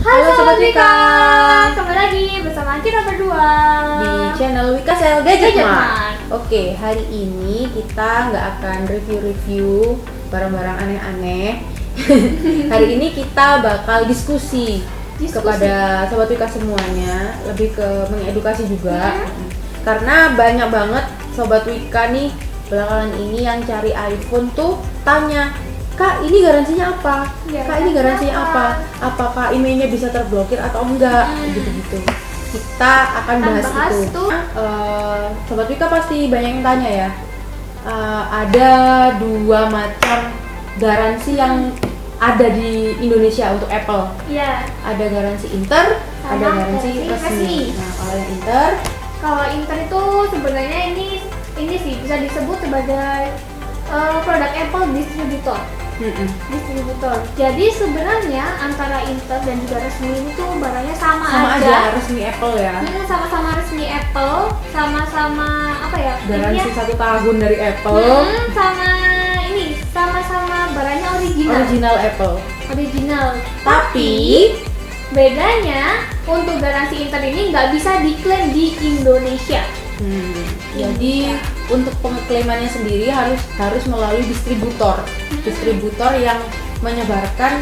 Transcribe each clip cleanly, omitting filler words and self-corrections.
Halo Sobat Wika, kembali lagi bersama kita berdua di channel Wika Sel Gadget Gadget Mart. Mart. Oke, hari ini kita nggak akan review-review barang-barang aneh-aneh. Hari ini kita bakal diskusi kepada Sobat Wika semuanya, lebih ke mengedukasi juga. Karena banyak banget Sobat Wika nih belakangan ini yang cari iPhone tuh tanya, Kak, ini garansinya apa? Kak, ini garansinya apa? Apakah emailnya bisa terblokir atau enggak? Gitu-gitu. Kita akan bahas itu. Sobat Wika pasti banyak yang tanya ya. Ada dua macam garansi yang ada di Indonesia untuk Apple. Iya. Ada garansi inter, Sama ada garansi resmi. Nah, kalau yang inter, itu sebenarnya ini sih bisa disebut sebagai produk Apple distributor. Distributor. Jadi sebenarnya antara inter dan juga resmi ini tuh barangnya sama aja. Resmi Apple ya. Sama-sama resmi Apple, sama-sama apa ya? Garansi 1 tahun dari Apple. Sama-sama barangnya Original Apple. Original. Tapi bedanya untuk garansi inter ini nggak bisa diklaim di Indonesia. Jadi untuk pengeklaimannya sendiri harus melalui distributor yang menyebarkan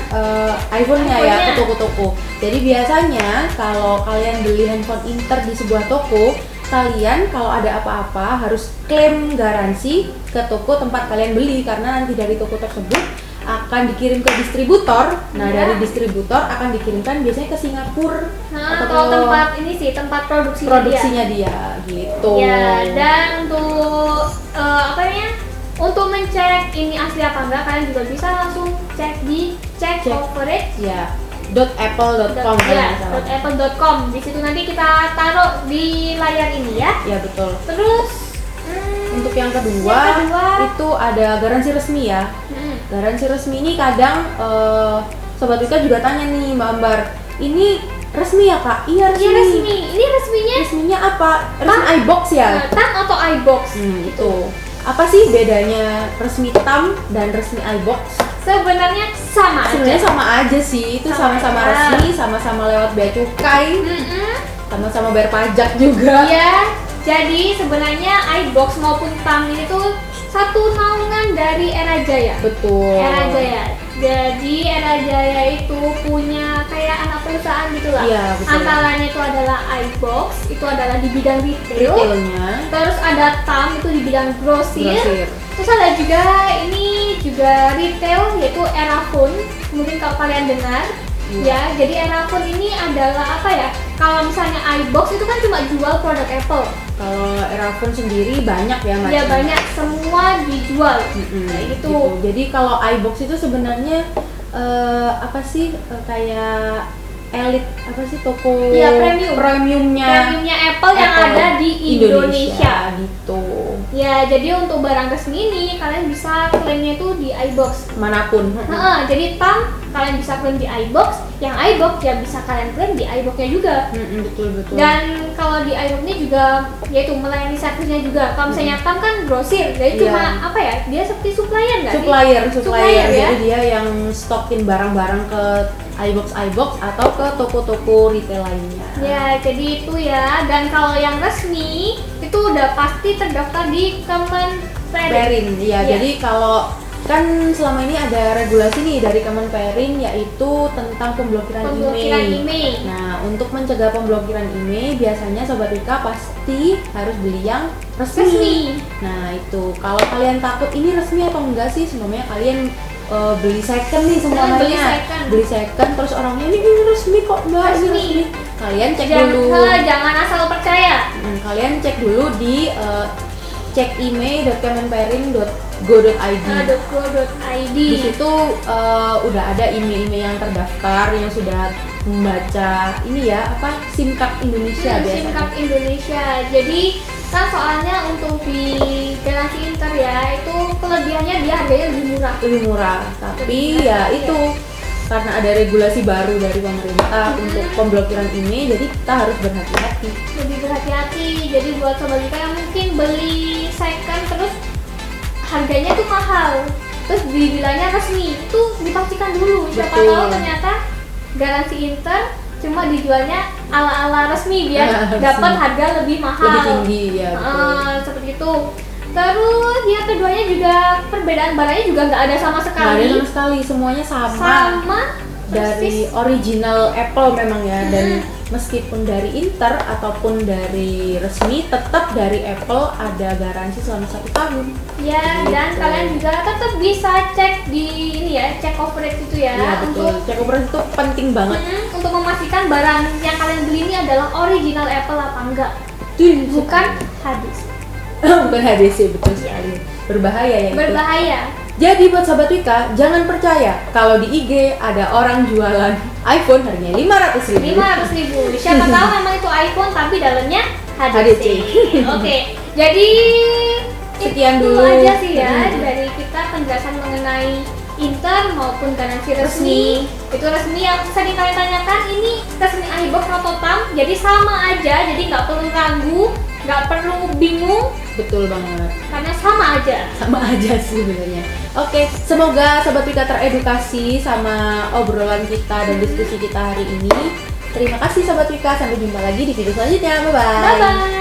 iPhone-nya ya ke toko-toko. Jadi biasanya kalau kalian beli handphone inter di sebuah toko, kalian kalau ada apa-apa harus klaim garansi ke toko tempat kalian beli, karena nanti dari toko tersebut akan dikirim ke distributor. Nah, dari distributor akan dikirimkan biasanya ke Singapura atau tempat produksinya dia gitu. Ya, dan untuk untuk mencek ini asli apa enggak, kalian juga bisa langsung cek di check coverage ya .apple.com .apple.com. Di situ nanti kita taruh di layar ini ya. Ya, betul. Terus untuk yang kedua itu ada garansi resmi ya. Garansi resmi ini kadang Sobat Wika juga tanya nih, Mbak Ambar, ini resmi ya Kak? Iya resmi. Ini resminya apa? Resmi iBox ya? TAM atau iBox? Itu. Apa sih bedanya resmi TAM dan resmi iBox? Sebenarnya sama aja sih. Itu sama-sama resmi, sama-sama lewat bea cukai, sama-sama bayar pajak juga. Iya. Jadi sebenarnya iBox maupun TAM ini tuh satu naungan dari Era Jaya. Betul. Era Jaya. Jadi Era Jaya itu punya kayak anak perusahaan gitulah. Iya, betul. Antaranya itu adalah iBox, itu adalah di bidang retailnya. Terus ada TAM itu di bidang grosir. Terus ada juga retail, yaitu Erafone. Mungkin kalau kalian dengar. Ya, jadi Erafone ini adalah apa ya? Kalau misalnya iBox itu kan cuma jual produk Apple. Kalau Erafone sendiri banyak ya macamnya. Ya, banyak, semua dijual. Kayak gitu. Jadi kalau iBox itu sebenarnya kayak elit toko premiumnya Apple yang ada di Indonesia gitu. Ya, jadi untuk barang resmi ini kalian bisa klaimnya itu di iBox manapun. Jadi TAM kalian bisa klaim di iBox, yang iBox ya bisa kalian klaim di iBox-nya juga. Betul. Dan kalau di iBox ini juga yaitu melayani servisnya juga. Kalau misalnya TAM kan grosir, jadi cuma dia seperti supplier nggak sih? Supplier ya? Jadi dia yang stokin barang-barang ke iBox atau ke toko-toko retail lainnya. Ya, jadi itu ya. Dan kalau yang resmi itu udah pasti terdaftar di Kemenperin. Ya. Jadi kalau kan selama ini ada regulasi nih dari Kemenperin, yaitu tentang pemblokiran email. Nah, untuk mencegah pemblokiran email biasanya Sobat Wika pasti harus beli yang resmi. Nah, itu kalau kalian takut ini resmi atau enggak sih, sebenarnya kalian beli second nih semuanya. Beli second terus orangnya ini resmi kok Mbak, resmi. Kalian cek dulu. Jangan asal percaya. Kalian cek dulu di cek email.kemenperin.go.id. Di situ udah ada email-email yang terdaftar yang sudah membaca SIM card Indonesia biasanya. SIM card Indonesia. Jadi kan soalnya untuk di garansi inter ya, itu kelebihannya dia harganya lebih murah. Tapi ya itu karena ada regulasi baru dari pemerintah untuk pemblokiran email, jadi kita harus lebih berhati-hati. Jadi buat Sobat Wika yang mungkin beli second terus harganya tuh mahal, terus dibilangnya resmi, itu dipastikan dulu. Siapa tahu ternyata garansi Inter, cuma dijualnya ala-ala resmi biar dapat harga lebih mahal. Lebih tinggi ya. Seperti itu. Terus yang keduanya juga perbedaan barangnya juga nggak ada sama sekali. Nggak ada sama sekali, semuanya sama. Dari persis. original Apple memang ya, dan meskipun dari Inter ataupun dari resmi, tetap dari Apple ada garansi selama 1 tahun. Ya, Gitu. dan kalian juga tetap bisa cek di ini ya, cek coverage itu ya. Iya betul, cek coverage itu penting banget. Untuk memastikan barang yang kalian beli ini adalah original Apple apa enggak. Bukan hadis. Bukan HDC, betul sekali. Berbahaya ya itu. Berbahaya. Jadi buat Sobat Wika, jangan percaya kalau di IG ada orang jualan iPhone harganya 500.000. 500.000. Siapa tahu memang itu iPhone tapi dalamnya HDC. Oke. Jadi Sekian itu dulu aja sih ya dari kita penjelasan mengenai Inter maupun garansi resmi. Itu resmi yang sering kalian tanyakan, ini resmi iBox atau TAM. Jadi sama aja, jadi nggak perlu ragu, nggak perlu bingung. Betul banget. Karena sama aja. Sama aja sih sebenarnya. Oke, semoga Sobat Wika teredukasi sama obrolan kita dan diskusi kita hari ini. Terima kasih Sobat Wika, sampai jumpa lagi di video selanjutnya. Bye-bye. Bye-bye.